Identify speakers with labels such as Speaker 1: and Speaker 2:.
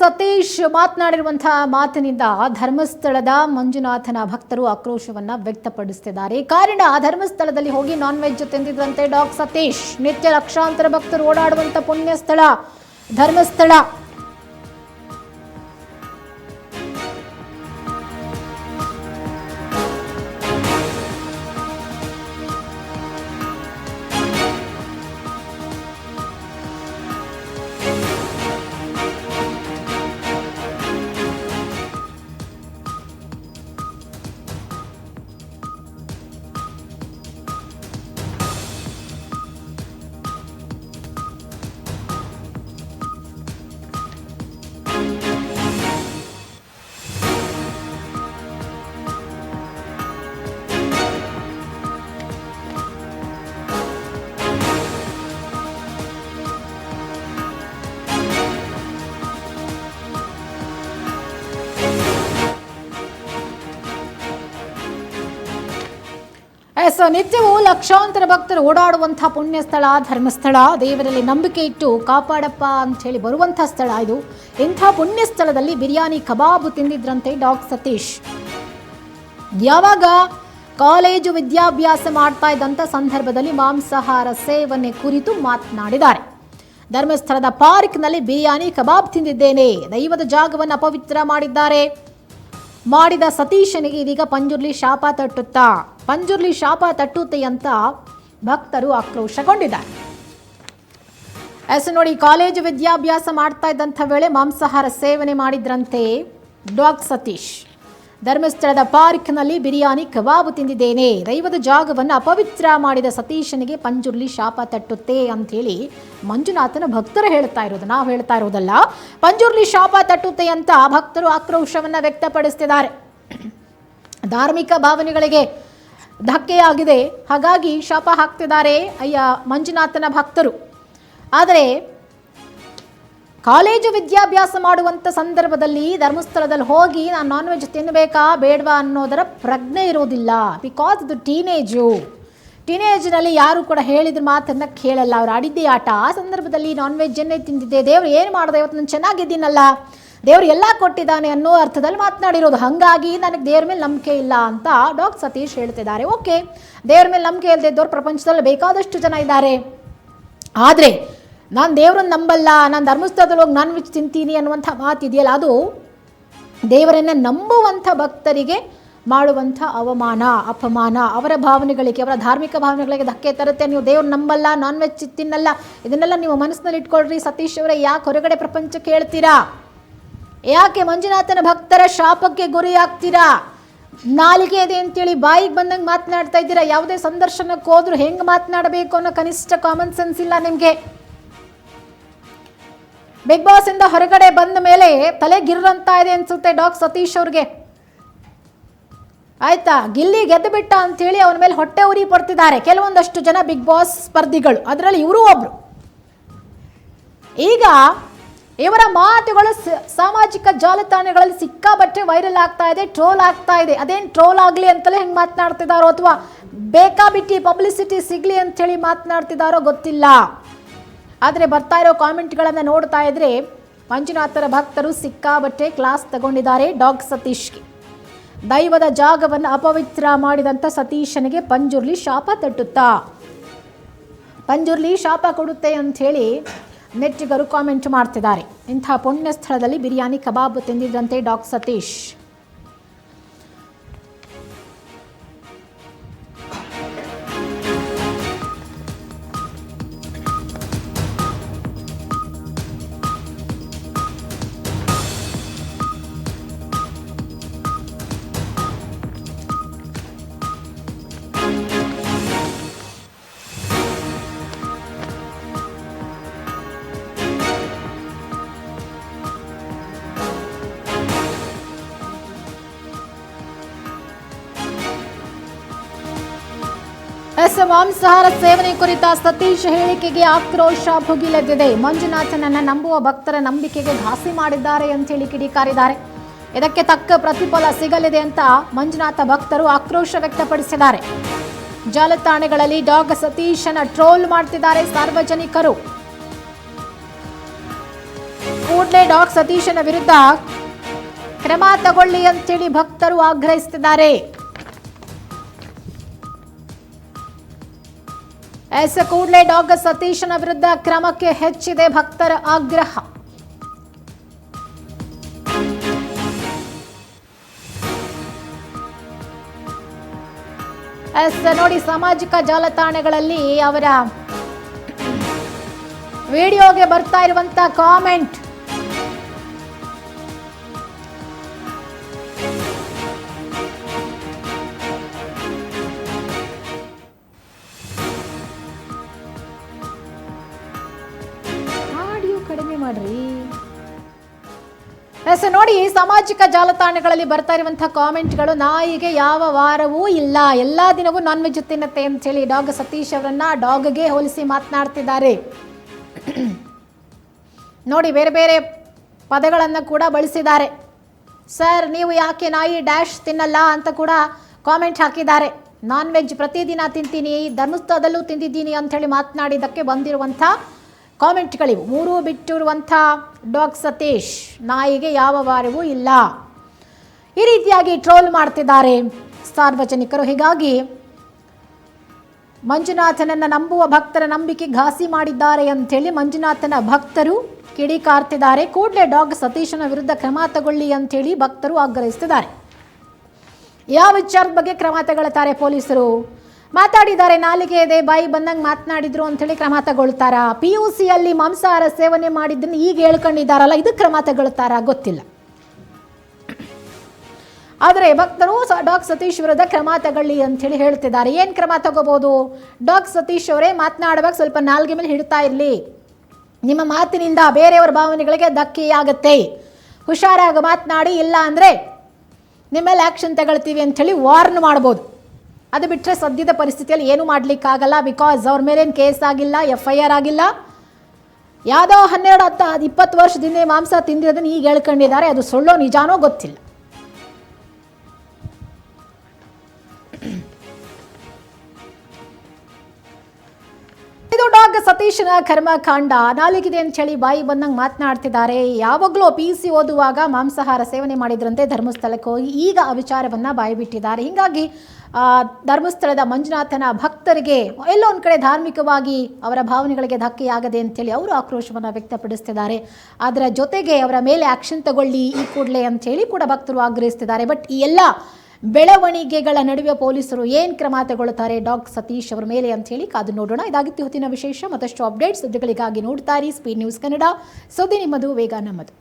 Speaker 1: ಸತೀಶ್ ಮಾತನಾಡಿರುವಂತಹ ಮಾತಿನಿಂದ ಧರ್ಮಸ್ಥಳದ ಮಂಜುನಾಥನ ಭಕ್ತರು ಆಕ್ರೋಶವನ್ನ ವ್ಯಕ್ತಪಡಿಸುತ್ತಿದ್ದಾರೆ. ಕಾರಣ ಧರ್ಮಸ್ಥಳದಲ್ಲಿ ಹೋಗಿ ನಾನ್ ವೆಜ್ ತಿಂದಿದ್ರಂತೆ ಸತೀಶ್. ನಿತ್ಯ ಲಕ್ಷಾಂತರ ಭಕ್ತರು ಓಡಾಡುವಂತ ಪುಣ್ಯ ಸ್ಥಳ ಧರ್ಮಸ್ಥಳ. ನಿತ್ಯವೂ ಲಕ್ಷಾಂತರ ಭಕ್ತರು ಓಡಾಡುವಂತಹ ಪುಣ್ಯ ಸ್ಥಳ ಧರ್ಮಸ್ಥಳ. ದೇವರಲ್ಲಿ ನಂಬಿಕೆ ಇಟ್ಟು ಕಾಪಾಡಪ್ಪ ಅಂತ ಹೇಳಿ ಬರುವಂತಹ ಸ್ಥಳ ಇದು. ಇಂಥ ಪುಣ್ಯ ಸ್ಥಳದಲ್ಲಿ ಬಿರಿಯಾನಿ ಕಬಾಬ್ ತಿಂದಿದ್ರಂತೆ ಸತೀಶ್. ಯಾವಾಗ ಕಾಲೇಜು ವಿದ್ಯಾಭ್ಯಾಸ ಮಾಡ್ತಾ ಇದ್ದಂಥ ಸಂದರ್ಭದಲ್ಲಿ ಮಾಂಸಾಹಾರ ಸೇವನೆ ಕುರಿತು ಮಾತನಾಡಿದ್ದಾರೆ. ಧರ್ಮಸ್ಥಳದ ಪಾರ್ಕ್ನಲ್ಲಿ ಬಿರಿಯಾನಿ ಕಬಾಬ್ ತಿಂದಿದ್ದೇನೆ, ದೈವದ ಜಾಗವನ್ನು ಅಪವಿತ್ರ ಮಾಡಿದ ಸತೀಶನಿಗೆ ಇದೀಗ ಪಂಜುರ್ಲಿ ಶಾಪ ತಟ್ಟುತ್ತೆ ಅಂತ ಭಕ್ತರು ಆಕ್ರೋಶಗೊಂಡಿದ್ದಾರೆ. ನೋಡಿ, ಕಾಲೇಜು ವಿದ್ಯಾಭ್ಯಾಸ ಮಾಡ್ತಾ ಇದ್ದಂಥ ವೇಳೆ ಮಾಂಸಾಹಾರ ಸೇವನೆ ಮಾಡಿದ್ರಂತೆ ಸತೀಶ್. ಧರ್ಮಸ್ಥಳದ ಪಾರ್ಕ್ನಲ್ಲಿ ಬಿರಿಯಾನಿ ಕಬಾಬ್ ತಿಂದಿದ್ದೇನೆ, ದೈವದ ಜಾಗವನ್ನು ಅಪವಿತ್ರ ಮಾಡಿದ ಸತೀಶನಿಗೆ ಪಂಜುರ್ಲಿ ಶಾಪ ತಟ್ಟುತ್ತೆ ಅಂಥೇಳಿ ಮಂಜುನಾಥನ ಭಕ್ತರು ಹೇಳ್ತಾ ಇರೋದು, ನಾವು ಹೇಳ್ತಾ ಇರೋದಲ್ಲ. ಪಂಜುರ್ಲಿ ಶಾಪ ತಟ್ಟುತ್ತೆ ಅಂತ ಭಕ್ತರು ಆಕ್ರೋಶವನ್ನು ವ್ಯಕ್ತಪಡಿಸ್ತಿದ್ದಾರೆ. ಧಾರ್ಮಿಕ ಭಾವನೆಗಳಿಗೆ ಧಕ್ಕೆಯಾಗಿದೆ, ಹಾಗಾಗಿ ಶಾಪ ಹಾಕ್ತಿದ್ದಾರೆ ಮಂಜುನಾಥನ ಭಕ್ತರು. ಆದರೆ ಕಾಲೇಜು ವಿದ್ಯಾಭ್ಯಾಸ ಮಾಡುವಂಥ ಸಂದರ್ಭದಲ್ಲಿ ಧರ್ಮಸ್ಥಳದಲ್ಲಿ ಹೋಗಿ ನಾನು ನಾನ್ ವೆಜ್ ತಿನ್ನಬೇಕಾ ಬೇಡವಾ ಅನ್ನೋದರ ಪ್ರಜ್ಞೆ ಇರೋದಿಲ್ಲ. ಬಿಕಾಸ್ ಇದು ಟೀನೇಜ್ನಲ್ಲಿ ಯಾರು ಕೂಡ ಹೇಳಿದ ಮಾತನ್ನು ಕೇಳಲ್ಲ, ಅವ್ರು ಆಡಿದ್ದೇ ಆಟ. ಆ ಸಂದರ್ಭದಲ್ಲಿ ನಾನ್ ವೆಜ್ಜನ್ನೇ ತಿಂದಿದ್ದೆ, ದೇವ್ರು ಏನು ಮಾಡಿದೆ, ಇವತ್ತು ನಾನು ಚೆನ್ನಾಗಿದ್ದೀನಲ್ಲ, ದೇವ್ರು ಎಲ್ಲ ಕೊಟ್ಟಿದ್ದಾನೆ ಅನ್ನೋ ಅರ್ಥದಲ್ಲಿ ಮಾತನಾಡಿರೋದು. ಹಾಗಾಗಿ ನನಗೆ ದೇವ್ರ ಮೇಲೆ ನಂಬಿಕೆ ಇಲ್ಲ ಅಂತ ಸತೀಶ್ ಹೇಳ್ತಿದ್ದಾರೆ. ಓಕೆ, ದೇವ್ರ ಮೇಲೆ ನಂಬಿಕೆ ಇಲ್ಲದಿದ್ದವ್ರು ಪ್ರಪಂಚದಲ್ಲಿ ಬೇಕಾದಷ್ಟು ಜನ ಇದ್ದಾರೆ. ಆದರೆ ನಾನು ದೇವ್ರನ್ನ ನಂಬಲ್ಲ, ನಾನು ಧರ್ಮಸ್ಥಳದಲ್ಲಿ ಹೋಗಿ ನಾನ್ ವೆಜ್ ತಿಂತೀನಿ ಅನ್ನುವಂಥ ಮಾತಿದೆಯಲ್ಲ, ಅದು ದೇವರನ್ನು ನಂಬುವಂಥ ಭಕ್ತರಿಗೆ ಮಾಡುವಂಥ ಅವಮಾನ, ಅಪಮಾನ, ಅವರ ಭಾವನೆಗಳಿಗೆ, ಅವರ ಧಾರ್ಮಿಕ ಭಾವನೆಗಳಿಗೆ ಧಕ್ಕೆ ತರುತ್ತೆ. ನೀವು ದೇವ್ರು ನಂಬಲ್ಲ, ನಾನ್ ವೆಜ್ ತಿನ್ನಲ್ಲ, ಇದನ್ನೆಲ್ಲ ನೀವು ಮನಸ್ಸಿನಲ್ಲಿ ಇಟ್ಕೊಳ್ರಿ. ಸತೀಶ್ ಅವರೇ, ಯಾಕೆ ಹೊರಗಡೆ ಪ್ರಪಂಚಕ್ಕೆ ಹೇಳ್ತೀರಾ? ಯಾಕೆ ಮಂಜುನಾಥನ ಭಕ್ತರ ಶಾಪಕ್ಕೆ ಗುರಿ ಆಗ್ತೀರಾ? ನಾಲಿಗೆ ಇದೆ ಅಂತೇಳಿ ಬಾಯಿಗೆ ಬಂದಂಗೆ ಮಾತನಾಡ್ತಾ ಇದ್ದೀರಾ. ಯಾವುದೇ ಸಂದರ್ಶನಕ್ಕೆ ಹೋದ್ರು ಹೆಂಗೆ ಮಾತನಾಡಬೇಕು ಅನ್ನೋ ಕನಿಷ್ಠ ಕಾಮನ್ ಸೆನ್ಸ್ ಇಲ್ಲ ನಿಮಗೆ. ಬಿಗ್ ಬಾಸ್ ಇಂದ ಹೊರಗಡೆ ಬಂದ ಮೇಲೆ ತಲೆ ಗಿರ್ರಂತ ಇದೆ ಅನ್ಸುತ್ತೆ ಸತೀಶ್ ಅವ್ರಿಗೆ. ಆಯ್ತಾ, ಗಿಲ್ಲಿ ಗೆದ್ದು ಬಿಟ್ಟ ಅಂತೇಳಿ ಅವನ ಮೇಲೆ ಹೊಟ್ಟೆ ಉರಿ ಪಡ್ತಿದ್ದಾರೆ ಕೆಲವೊಂದಷ್ಟು ಜನ ಬಿಗ್ ಬಾಸ್ ಸ್ಪರ್ಧಿಗಳು, ಅದರಲ್ಲಿ ಇವರು ಒಬ್ರು. ಈಗ ಇವರ ಮಾತುಗಳು ಸಾಮಾಜಿಕ ಜಾಲತಾಣಗಳಲ್ಲಿ ಸಿಕ್ಕಾಬಟ್ಟೆ ವೈರಲ್ ಆಗ್ತಾ ಇದೆ, ಟ್ರೋಲ್ ಆಗ್ತಾ ಇದೆ. ಅದೇನು ಟ್ರೋಲ್ ಆಗಲಿ ಅಂತಲೇ ಹೆಂಗೆ ಮಾತನಾಡ್ತಿದ್ದಾರೋ ಅಥವಾ ಬೇಕಾಬಿಟ್ಟಿ ಪಬ್ಲಿಸಿಟಿ ಸಿಗಲಿ ಅಂಥೇಳಿ ಮಾತನಾಡ್ತಿದ್ದಾರೋ ಗೊತ್ತಿಲ್ಲ. ಆದರೆ ಬರ್ತಾ ಇರೋ ಕಾಮೆಂಟ್ಗಳನ್ನು ನೋಡ್ತಾ ಇದ್ರೆ ಮಂಜುನಾಥರ ಭಕ್ತರು ಸಿಕ್ಕಾಬಟ್ಟೆ ಕ್ಲಾಸ್ ತಗೊಂಡಿದ್ದಾರೆ ಸತೀಶ್ಗೆ. ದೈವದ ಜಾಗವನ್ನು ಅಪವಿತ್ರ ಮಾಡಿದಂಥ ಸತೀಶನಿಗೆ ಪಂಜುರ್ಲಿ ಶಾಪ ತಟ್ಟುತ್ತಾ, ಪಂಜುರ್ಲಿ ಶಾಪ ಕೊಡುತ್ತೆ ಅಂಥೇಳಿ ನೆಟ್ಟಿಗರು ಕಾಮೆಂಟ್ ಮಾಡ್ತಿದ್ದಾರೆ. ಇಂಥ ಪುಣ್ಯ ಸ್ಥಳದಲ್ಲಿ ಬಿರಿಯಾನಿ ಕಬಾಬ್ ತಿಂದಿದ್ದಂತೆ ಸತೀಶ್. ಮಾಂಸಾಹಾರ ಸೇವನೆ ಕುರಿತ ಸತೀಶ್ ಹೇಳಿಕೆಗೆ ಆಕ್ರೋಶ ಭುಗಿಲೆದ್ದಿದೆ. ಮಂಜುನಾಥನನ್ನ ನಂಬುವ ಭಕ್ತರ ನಂಬಿಕೆಗೆ ಘಾಸಿ ಮಾಡಿದ್ದಾರೆ ಅಂತ ಹೇಳಿ ಕಿಡಿಕಾರಿದ್ದಾರೆ. ಇದಕ್ಕೆ ತಕ್ಕ ಪ್ರತಿಫಲ ಸಿಗಲಿದೆ ಅಂತ ಮಂಜುನಾಥ ಭಕ್ತರು ಆಕ್ರೋಶ ವ್ಯಕ್ತಪಡಿಸಿದ್ದಾರೆ. ಜಾಲತಾಣಗಳಲ್ಲಿ ಸತೀಶನ ಟ್ರೋಲ್ ಮಾಡ್ತಿದ್ದಾರೆ ಸಾರ್ವಜನಿಕರು. ಕೂಡಲೇ ಡಾಗ್ ಸತೀಶನ ವಿರುದ್ಧ ಕ್ರಮ ತಗೊಳ್ಳಿ ಅಂತೇಳಿ ಭಕ್ತರು ಆಗ್ರಹಿಸುತ್ತಿದ್ದಾರೆ. ಕೂಡಲೇ ಡಾಗ್ ಸತೀಶನ ವಿರುದ್ಧ ಕ್ರಮಕ್ಕೆ ಹೆಚ್ಚಿದೆ ಭಕ್ತರ ಆಗ್ರಹ. ನೋಡಿ, ಸಾಮಾಜಿಕ ಜಾಲತಾಣಗಳಲ್ಲಿ ಅವರ ವಿಡಿಯೋಗೆ ಬರ್ತಾ ಇರುವಂತ ಕಾಮೆಂಟ್. ಆಡಿಯೋ ಕಡಿಮೆ ಮಾಡ್ರಿ. ನೋಡಿ, ಸಾಮಾಜಿಕ ಜಾಲತಾಣಗಳಲ್ಲಿ ಬರ್ತಾ ಇರುವಂತಹ ಕಾಮೆಂಟ್ಗಳು, ನಾಯಿಗೆ ಯಾವ ವಾರವೂ ಇಲ್ಲ, ಎಲ್ಲಾ ದಿನವೂ ನಾನ್ ವೆಜ್ ತಿನ್ನತ್ತೆ ಅಂತ ಹೇಳಿ ಡಾಗ್ ಸತೀಶ್ ಅವರನ್ನ ಡಾಗ್ಗೆ ಹೋಲಿಸಿ ಮಾತನಾಡ್ತಿದ್ದಾರೆ. ನೋಡಿ, ಬೇರೆ ಬೇರೆ ಪದಗಳನ್ನು ಕೂಡ ಬಳಸಿದ್ದಾರೆ. ಸರ್, ನೀವು ಯಾಕೆ ನಾಯಿ ಡ್ಯಾಶ್ ತಿನ್ನಲ್ಲ ಅಂತ ಕೂಡ ಕಾಮೆಂಟ್ ಹಾಕಿದ್ದಾರೆ. ನಾನ್ ವೆಜ್ ಪ್ರತಿದಿನ ತಿಂತೀನಿ, ಧರ್ಮಸ್ಥಳದಲ್ಲೂ ತಿಂದಿದ್ದೀನಿ ಅಂಥೇಳಿ ಮಾತನಾಡಿದ್ದಕ್ಕೆ ಬಂದಿರುವಂಥ ಕಾಮೆಂಟ್ಗಳಿವು. ಮೂರೂ ಬಿಟ್ಟಿರುವಂಥ ಡಾಗ್ ಸತೀಶ್, ನಾಯಿಗೆ ಯಾವ ವಾರವೂ ಇಲ್ಲ, ಈ ರೀತಿಯಾಗಿ ಟ್ರೋಲ್ ಮಾಡ್ತಿದ್ದಾರೆ ಸಾರ್ವಜನಿಕರು. ಹೀಗಾಗಿ ಮಂಜುನಾಥನನ್ನು ನಂಬುವ ಭಕ್ತರ ನಂಬಿಕೆ ಘಾಸಿ ಮಾಡಿದ್ದಾರೆ ಅಂಥೇಳಿ ಮಂಜುನಾಥನ ಭಕ್ತರು ಕಿಡಿಕಾರ್ತಿದ್ದಾರೆ. ಕೂಡಲೇ ಡಾಗ್ ಸತೀಶನ ವಿರುದ್ಧ ಕ್ರಮ ತಗೊಳ್ಳಿ ಅಂಥೇಳಿ ಭಕ್ತರು ಆಗ್ರಹಿಸುತ್ತಿದ್ದಾರೆ. ಯಾವ ವಿಚಾರದ ಬಗ್ಗೆ ಕ್ರಮ ತಗೊಳ್ತಾರೆ ಪೊಲೀಸರು? ಮಾತಾಡಿದ್ದಾರೆ, ನಾಲಿಗೆ ಇದೆ, ಬಾಯಿ ಬಂದಂಗೆ ಮಾತನಾಡಿದ್ರು ಅಂಥೇಳಿ ಕ್ರಮ ತಗೊಳ್ತಾರ? PUCಯಲ್ಲಿ ಮಾಂಸಾಹಾರ ಸೇವನೆ ಮಾಡಿದ್ದನ್ನು ಈಗ ಹೇಳ್ಕೊಂಡಿದ್ದಾರಲ್ಲ, ಇದಕ್ಕೆ ಕ್ರಮ ತಗೊಳ್ತಾರ ಗೊತ್ತಿಲ್ಲ. ಆದರೆ ಭಕ್ತರು ಡಾಗ್ ಸತೀಶ್ ವಿರುದ್ಧ ಕ್ರಮ ತಗೊಳ್ಳಿ ಅಂಥೇಳಿ ಹೇಳ್ತಿದ್ದಾರೆ. ಏನು ಕ್ರಮ ತಗೋಬೋದು? ಡಾಗ್ ಸತೀಶ್ ಅವರೇ ಮಾತನಾಡುವಾಗ ಸ್ವಲ್ಪ ನಾಲ್ಗೆ ಮೇಲೆ ಹಿಡ್ತಾ ಇರಲಿ, ನಿಮ್ಮ ಮಾತಿನಿಂದ ಬೇರೆಯವರ ಭಾವನೆಗಳಿಗೆ ಧಕ್ಕೆಯಾಗತ್ತೆ, ಹುಷಾರಾಗಿ ಮಾತನಾಡಿ, ಇಲ್ಲ ಅಂದರೆ ನಿಮ್ಮೇಲೆ ಆ್ಯಕ್ಷನ್ ತಗೊಳ್ತೀವಿ ಅಂಥೇಳಿ ವಾರ್ನ್ ಮಾಡ್ಬೋದು. ಅದು ಬಿಟ್ಟರೆ ಸದ್ಯದ ಪರಿಸ್ಥಿತಿಯಲ್ಲಿ ಏನೂ ಮಾಡಲಿಕ್ಕಾಗಲ್ಲ. ಬಿಕಾಸ್ ಅವ್ರ ಮೇಲೇನು ಕೇಸ್ ಆಗಿಲ್ಲ, FIR ಆಗಿಲ್ಲ. ಯಾವುದೋ 12-20 ವರ್ಷದಿಂದ ಮಾಂಸ ತಿಂದಿರೋದನ್ನು ಈಗ ಹೇಳ್ಕೊಂಡಿದ್ದಾರೆ. ಅದು ಸುಳ್ಳೋ ನಿಜಾನೋ ಗೊತ್ತಿಲ್ಲ. ಇದು ಡಾಗ್ ಸತೀಶನ ಕರ್ಮಕಾಂಡ. ನಾಲಿಗಿದೆ ಅಂತ ಹೇಳಿ ಬಾಯಿ ಬಂದಂಗೆ ಮಾತನಾಡ್ತಿದ್ದಾರೆ. ಯಾವಾಗಲೂ PUC ಓದುವಾಗ ಮಾಂಸಾಹಾರ ಸೇವನೆ ಮಾಡಿದ್ರಂತೆ, ಧರ್ಮಸ್ಥಳಕ್ಕೆ ಹೋಗಿ ಈಗ ಆ ವಿಚಾರವನ್ನು ಬಾಯಿಬಿಟ್ಟಿದ್ದಾರೆ. ಹೀಗಾಗಿ ಧರ್ಮಸ್ಥಳದ ಮಂಜುನಾಥನ ಭಕ್ತರಿಗೆ ಎಲ್ಲೋ ಒಂದು ಕಡೆ ಧಾರ್ಮಿಕವಾಗಿ ಅವರ ಭಾವನೆಗಳಿಗೆ ಧಕ್ಕೆಯಾಗದೆ ಅಂತೇಳಿ ಅವರು ಆಕ್ರೋಶವನ್ನು ವ್ಯಕ್ತಪಡಿಸ್ತಿದ್ದಾರೆ. ಅದರ ಜೊತೆಗೆ ಅವರ ಮೇಲೆ ಆ್ಯಕ್ಷನ್ ತಗೊಳ್ಳಿ ಈ ಕೂಡಲೇ ಅಂಥೇಳಿ ಕೂಡ ಭಕ್ತರು ಆಗ್ರಹಿಸ್ತಿದ್ದಾರೆ. ಬಟ್ ಈ ಎಲ್ಲ ಬೆಳವಣಿಗೆಗಳ ನಡುವೆ ಪೊಲೀಸರು ಏನು ಕ್ರಮ ತಗೊಳ್ತಾರೆ ಡಾಗ್ ಸತೀಶ್ ಅವರ ಮೇಲೆ ಅಂಥೇಳಿ ಕಾದು ನೋಡೋಣ. ಇದಾಗಿತ್ತು ಹೊತ್ತಿನ ವಿಶೇಷ. ಮತ್ತಷ್ಟು ಅಪ್ಡೇಟ್ಸ್ ಸುದ್ದಿಗಳಿಗಾಗಿ ನೋಡ್ತಾ ಇರಿ ಸ್ಪೀಡ್ ನ್ಯೂಸ್ ಕನ್ನಡ. ಸುದ್ದಿ ನಿಮ್ಮದು, ವೇಗ ನಮ್ಮದು.